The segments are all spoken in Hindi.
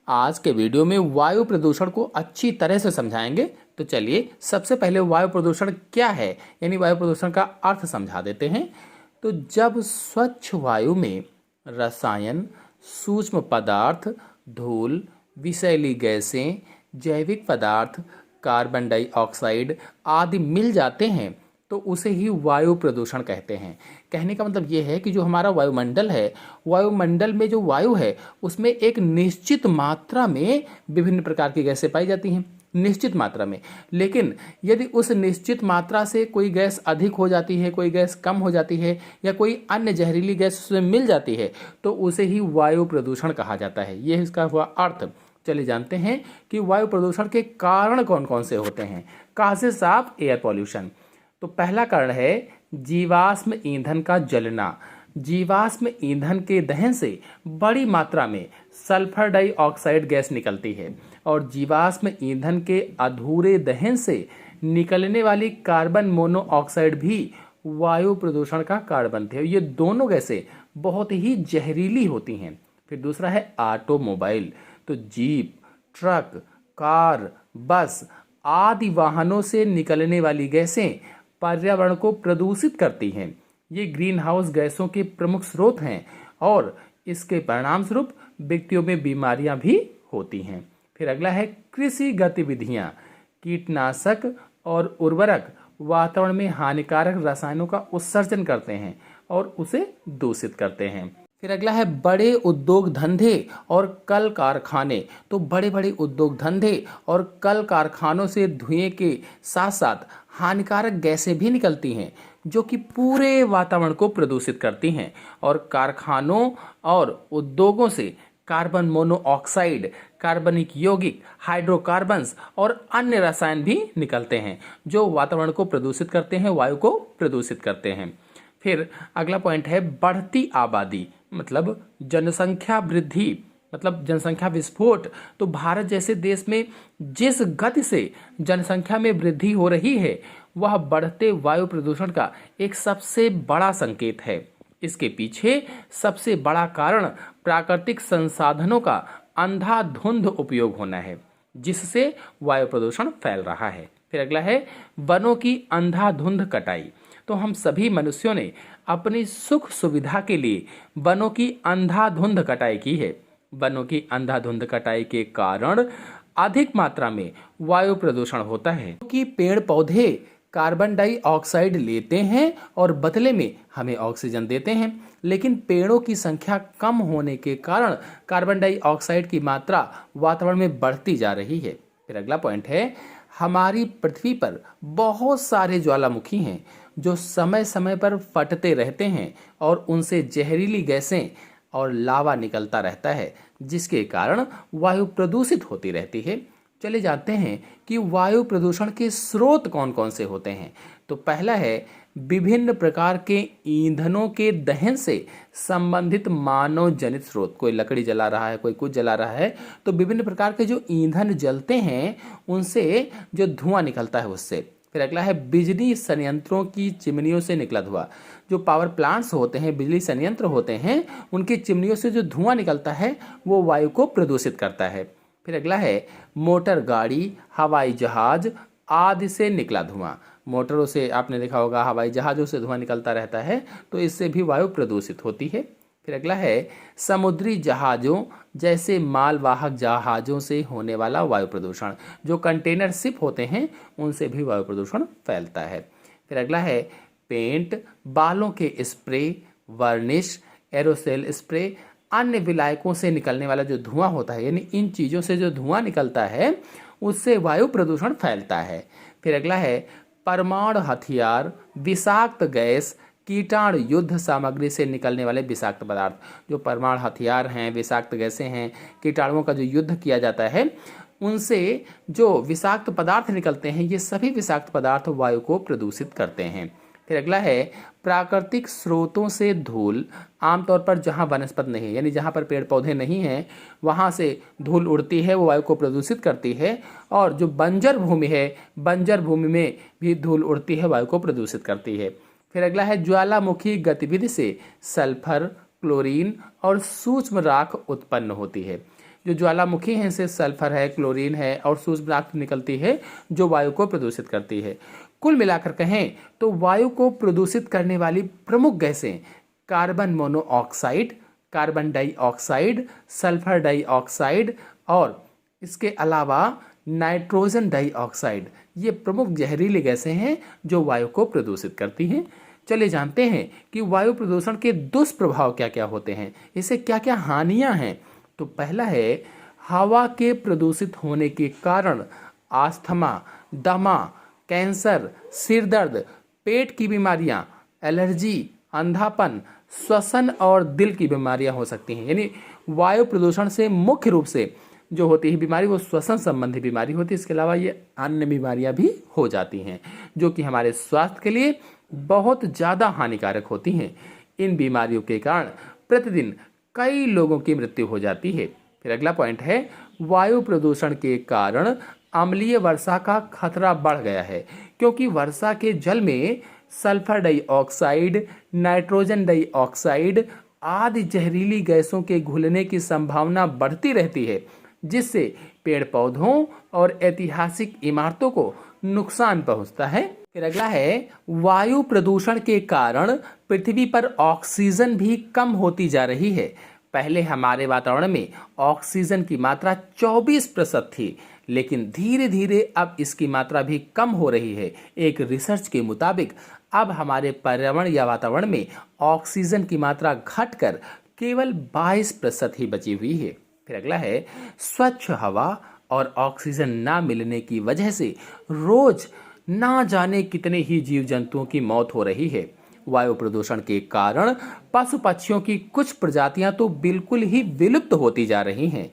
आज के वीडियो में वायु प्रदूषण को अच्छी तरह से समझाएंगे। तो चलिए सबसे पहले वायु प्रदूषण क्या है यानी वायु प्रदूषण का अर्थ समझा देते हैं। तो जब स्वच्छ वायु में रसायन, सूक्ष्म पदार्थ, धूल, विषैली गैसें, जैविक पदार्थ, कार्बन डाइऑक्साइड आदि मिल जाते हैं तो उसे ही वायु प्रदूषण कहते हैं। कहने का मतलब ये है कि जो हमारा वायुमंडल है, वायुमंडल में जो वायु है उसमें एक निश्चित मात्रा में विभिन्न प्रकार की गैसें पाई जाती हैं, निश्चित मात्रा में। लेकिन यदि उस निश्चित मात्रा से कोई गैस अधिक हो जाती है, कोई गैस कम हो जाती है या कोई अन्य जहरीली गैस उसमें मिल जाती है तो उसे ही वायु प्रदूषण कहा जाता है। यह इसका हुआ अर्थ। चलिए जानते हैं कि वायु प्रदूषण के कारण कौन कौन से होते हैं। Causes of air pollution. तो पहला कारण है जीवाश्म ईंधन का जलना। जीवाश्म ईंधन के दहन से बड़ी मात्रा में सल्फर डाइऑक्साइड गैस निकलती है और जीवाश्म ईंधन के अधूरे दहन से निकलने वाली कार्बन मोनोऑक्साइड भी वायु प्रदूषण का कारण बनती है। ये दोनों गैसें बहुत ही जहरीली होती हैं। फिर दूसरा है ऑटोमोबाइल। तो जीप, ट्रक, कार, बस आदि वाहनों से निकलने वाली गैसें पर्यावरण को प्रदूषित करती हैं। ये ग्रीन हाउस गैसों के प्रमुख स्रोत हैं और इसके परिणाम स्वरूप व्यक्तियों में बीमारियां भी होती हैं। फिर अगला है कृषि गतिविधियां। कीटनाशक और उर्वरक वातावरण में हानिकारक रसायनों का उत्सर्जन करते हैं और उसे दूषित करते हैं। फिर अगला है बड़े उद्योग धंधे और कल कारखाने। तो बड़े बड़े उद्योग धंधे और कल कारखानों से धुएं के साथ साथ हानिकारक गैसें भी निकलती हैं जो कि पूरे वातावरण को प्रदूषित करती हैं। और कारखानों और उद्योगों से कार्बन मोनोऑक्साइड, कार्बनिक यौगिक, हाइड्रोकार्बन्स और अन्य रसायन भी निकलते हैं जो वातावरण को प्रदूषित करते हैं, वायु को प्रदूषित करते हैं। फिर अगला पॉइंट है बढ़ती आबादी, मतलब जनसंख्या वृद्धि, मतलब जनसंख्या विस्फोट। तो भारत जैसे देश में जिस गति से जनसंख्या में वृद्धि हो रही है वह बढ़ते वायु प्रदूषण का एक सबसे बड़ा संकेत है। इसके पीछे सबसे बड़ा कारण प्राकृतिक संसाधनों का अंधाधुंध उपयोग होना है जिससे वायु प्रदूषण फैल रहा है। फिर अगला है वनों की अंधाधुंध कटाई। तो हम सभी मनुष्यों ने अपनी सुख सुविधा के लिए वनों की अंधाधुंध कटाई की है। वनों की अंधाधुंध कटाई के कारण अधिक मात्रा में वायु प्रदूषण होता है क्योंकि पेड़ पौधे कार्बन डाइऑक्साइड लेते हैं और बदले में हमें ऑक्सीजन देते हैं। लेकिन पेड़ों की संख्या कम होने के कारण कार्बन डाइऑक्साइड की मात्रा वातावरण में बढ़ती जा रही है। फिर अगला पॉइंट है हमारी पृथ्वी पर बहुत सारे ज्वालामुखी हैं जो समय समय पर फटते रहते हैं और उनसे जहरीली गैसें और लावा निकलता रहता है जिसके कारण वायु प्रदूषित होती रहती है। चले जाते हैं कि वायु प्रदूषण के स्रोत कौन कौन से होते हैं। तो पहला है विभिन्न प्रकार के ईंधनों के दहन से संबंधित मानव जनित स्रोत। कोई लकड़ी जला रहा है, कोई कुछ जला रहा है, तो विभिन्न प्रकार के जो ईंधन जलते हैं उनसे जो धुआं निकलता है उससे। फिर अगला है बिजली संयंत्रों की चिमनियों से निकला धुआं। जो पावर प्लांट्स होते हैं, बिजली संयंत्र होते हैं, उनकी चिमनियों से जो धुआं निकलता है वो वायु को प्रदूषित करता है। फिर अगला है मोटर गाड़ी, हवाई जहाज आदि से निकला धुआं। मोटरों से आपने देखा होगा, हवाई जहाज़ों से धुआं निकलता रहता है तो इससे भी वायु प्रदूषित होती है। फिर अगला है समुद्री जहाज़ों जैसे मालवाहक जहाज़ों से होने वाला वायु प्रदूषण। जो कंटेनर शिप होते हैं उनसे भी वायु प्रदूषण फैलता है। फिर अगला है पेंट, बालों के स्प्रे, वर्निश, एरोसेल स्प्रे, अन्य विलायकों से निकलने वाला जो धुआं होता है, यानी इन चीज़ों से जो धुआं निकलता है उससे वायु प्रदूषण फैलता है। फिर अगला है परमाणु हथियार, विषाक्त गैस, कीटाणु युद्ध सामग्री से निकलने वाले विषाक्त पदार्थ। जो परमाणु हथियार हैं, विषाक्त गैसें हैं, कीटाणुओं का जो युद्ध किया जाता है उनसे जो विषाक्त पदार्थ निकलते हैं, ये सभी विषाक्त पदार्थ वायु को प्रदूषित करते हैं। फिर अगला है प्राकृतिक स्रोतों से धूल। आमतौर पर जहाँ वनस्पति नहीं है, यानी जहाँ पर पेड़ पौधे नहीं हैं, वहाँ से धूल उड़ती है, वो वायु को प्रदूषित करती है। और जो बंजर भूमि है, बंजर भूमि में भी धूल उड़ती है, वायु को प्रदूषित करती है। फिर अगला है ज्वालामुखी गतिविधि से सल्फर, क्लोरीन और सूक्ष्म राख उत्पन्न होती है। जो ज्वालामुखी है इनसे सल्फर है, क्लोरीन है और सूक्ष्म राख निकलती है जो वायु को प्रदूषित करती है। कुल मिलाकर कहें तो वायु को प्रदूषित करने वाली प्रमुख गैसें carbon monoxide, carbon dioxide, sulphur dioxide और इसके अलावा नाइट्रोजन डाइऑक्साइड, ये प्रमुख जहरीली गैसें हैं जो वायु को प्रदूषित करती हैं। चलिए जानते हैं कि वायु प्रदूषण के दुष्प्रभाव क्या क्या होते हैं, इससे क्या क्या हानियां हैं। तो पहला है, हवा के प्रदूषित होने के कारण अस्थमा, दमा, कैंसर, सिर दर्द, पेट की बीमारियां, एलर्जी, अंधापन, श्वसन और दिल की बीमारियां हो सकती हैं। यानी वायु प्रदूषण से मुख्य रूप से जो होती है बीमारी वो श्वसन संबंधी बीमारी होती है। इसके अलावा ये अन्य बीमारियां भी हो जाती हैं जो कि हमारे स्वास्थ्य के लिए बहुत ज़्यादा हानिकारक होती हैं। इन बीमारियों के कारण प्रतिदिन कई लोगों की मृत्यु हो जाती है। फिर अगला पॉइंट है, वायु प्रदूषण के कारण अम्लीय वर्षा का खतरा बढ़ गया है, क्योंकि वर्षा के जल में सल्फर डाइऑक्साइड, नाइट्रोजन डाइऑक्साइड आदि जहरीली गैसों के घुलने की संभावना बढ़ती रहती है, जिससे पेड़ पौधों और ऐतिहासिक इमारतों को नुकसान पहुंचता है। फिर अगला है, वायु प्रदूषण के कारण पृथ्वी पर ऑक्सीजन भी कम होती जा रही है। पहले हमारे वातावरण में ऑक्सीजन की मात्रा 24% थी, लेकिन धीरे धीरे अब इसकी मात्रा भी कम हो रही है। एक रिसर्च के मुताबिक अब हमारे पर्यावरण या वातावरण में ऑक्सीजन की मात्रा घटकर केवल 22% ही बची हुई है। फिर अगला है, स्वच्छ हवा और ऑक्सीजन ना मिलने की वजह से रोज ना जाने कितने ही जीव जंतुओं की मौत हो रही है। वायु प्रदूषण के कारण पशु पक्षियों की कुछ प्रजातियां तो बिल्कुल ही विलुप्त होती जा रही हैं।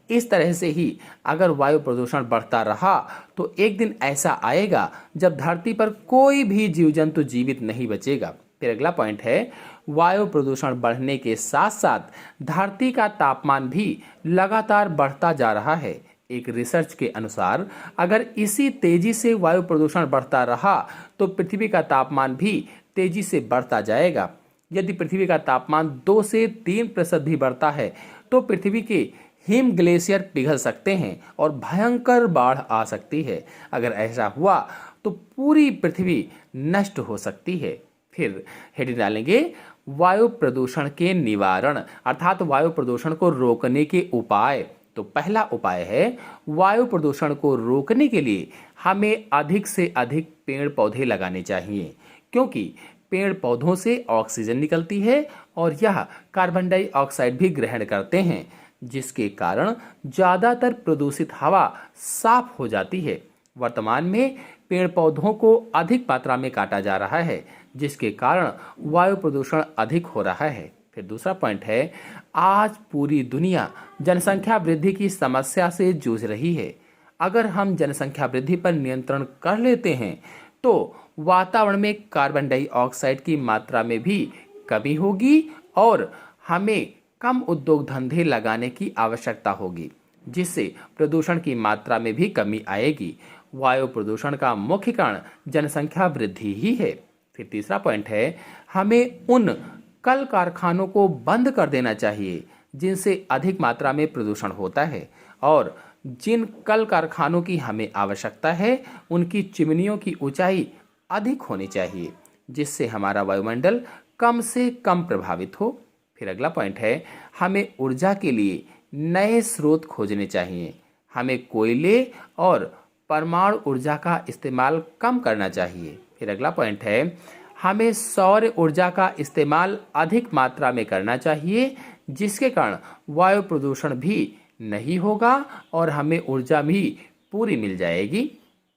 इस तरह से ही अगर वायु प्रदूषण बढ़ता रहा तो एक दिन ऐसा आएगा जब धरती पर कोई भी जीव जंतु जीवित नहीं बचेगा। फिर अगला पॉइंट है, वायु प्रदूषण बढ़ने के साथ साथ धरती का तापमान भी लगातार बढ़ता जा रहा है। एक रिसर्च के अनुसार अगर इसी तेजी से वायु प्रदूषण बढ़ता रहा तो पृथ्वी का तापमान भी तेजी से बढ़ता जाएगा। यदि पृथ्वी का तापमान 2 से 3% भी बढ़ता है तो पृथ्वी के हिम ग्लेशियर पिघल सकते हैं और भयंकर बाढ़ आ सकती है। अगर ऐसा हुआ तो पूरी पृथ्वी नष्ट हो सकती है। फिर हेडिंग डालेंगे, वायु प्रदूषण के निवारण, अर्थात वायु प्रदूषण को रोकने के उपाय। तो पहला उपाय है, वायु प्रदूषण को रोकने के लिए हमें अधिक से अधिक पेड़ पौधे लगाने चाहिए, क्योंकि पेड़ पौधों से ऑक्सीजन निकलती है और यह कार्बन डाइऑक्साइड भी ग्रहण करते हैं, जिसके कारण ज़्यादातर प्रदूषित हवा साफ हो जाती है। वर्तमान में पेड़ पौधों को अधिक मात्रा में काटा जा रहा है, जिसके कारण वायु प्रदूषण अधिक हो रहा है। फिर दूसरा पॉइंट है, आज पूरी दुनिया जनसंख्या वृद्धि की समस्या से जूझ रही है। अगर हम जनसंख्या वृद्धि पर नियंत्रण कर लेते हैं तो वातावरण में कार्बन डाइऑक्साइड की मात्रा में भी कमी होगी और हमें कम उद्योग धंधे लगाने की आवश्यकता होगी, जिससे प्रदूषण की मात्रा में भी कमी आएगी। वायु प्रदूषण का मुख्य कारण जनसंख्या वृद्धि ही है। फिर तीसरा पॉइंट है, हमें उन कल कारखानों को बंद कर देना चाहिए जिनसे अधिक मात्रा में प्रदूषण होता है, और जिन कल कारखानों की हमें आवश्यकता है उनकी चिमनियों की ऊंचाई अधिक होनी चाहिए, जिससे हमारा वायुमंडल कम से कम प्रभावित हो। फिर अगला पॉइंट है, हमें ऊर्जा के लिए नए स्रोत खोजने चाहिए। हमें कोयले और परमाणु ऊर्जा का इस्तेमाल कम करना चाहिए। फिर अगला पॉइंट है, हमें सौर ऊर्जा का इस्तेमाल अधिक मात्रा में करना चाहिए, जिसके कारण वायु प्रदूषण भी नहीं होगा और हमें ऊर्जा भी पूरी मिल जाएगी।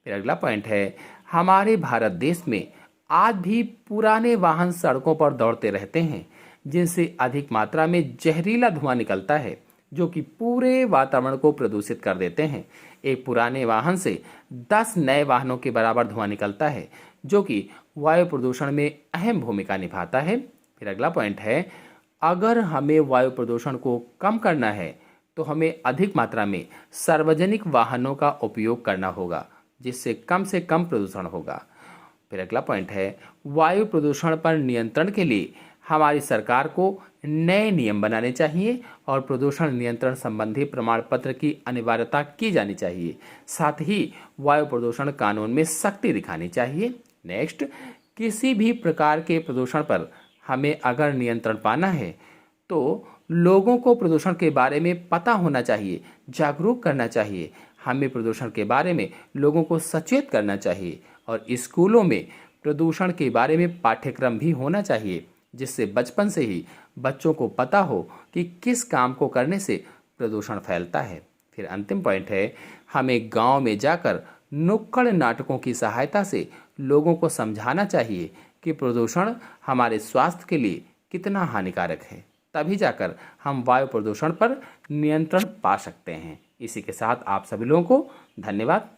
फिर अगला पॉइंट है, हमारे भारत देश में आज भी पुराने वाहन सड़कों पर दौड़ते रहते हैं, जिनसे अधिक मात्रा में जहरीला धुआं निकलता है, जो कि पूरे वातावरण को प्रदूषित कर देते हैं। एक पुराने वाहन से 10 नए वाहनों के बराबर धुआं निकलता है, जो कि वायु प्रदूषण में अहम भूमिका निभाता है। फिर अगला पॉइंट है, अगर हमें वायु प्रदूषण को कम करना है तो हमें अधिक मात्रा में सार्वजनिक वाहनों का उपयोग करना होगा, जिससे कम से कम प्रदूषण होगा। फिर अगला पॉइंट है, वायु प्रदूषण पर नियंत्रण के लिए हमारी सरकार को नए नियम बनाने चाहिए और प्रदूषण नियंत्रण संबंधी प्रमाण पत्र की अनिवार्यता की जानी चाहिए। साथ ही वायु प्रदूषण कानून में सख्ती दिखानी चाहिए। नेक्स्ट, किसी भी प्रकार के प्रदूषण पर हमें अगर नियंत्रण पाना है तो लोगों को प्रदूषण के बारे में पता होना चाहिए, जागरूक करना चाहिए। हमें प्रदूषण के बारे में लोगों को सचेत करना चाहिए और स्कूलों में प्रदूषण के बारे में पाठ्यक्रम भी होना चाहिए, जिससे बचपन से ही बच्चों को पता हो कि किस काम को करने से प्रदूषण फैलता है। फिर अंतिम पॉइंट है, हमें गांव में जाकर नुक्कड़ नाटकों की सहायता से लोगों को समझाना चाहिए कि प्रदूषण हमारे स्वास्थ्य के लिए कितना हानिकारक है। तभी जाकर हम वायु प्रदूषण पर नियंत्रण पा सकते हैं। इसी के साथ आप सभी लोगों को धन्यवाद।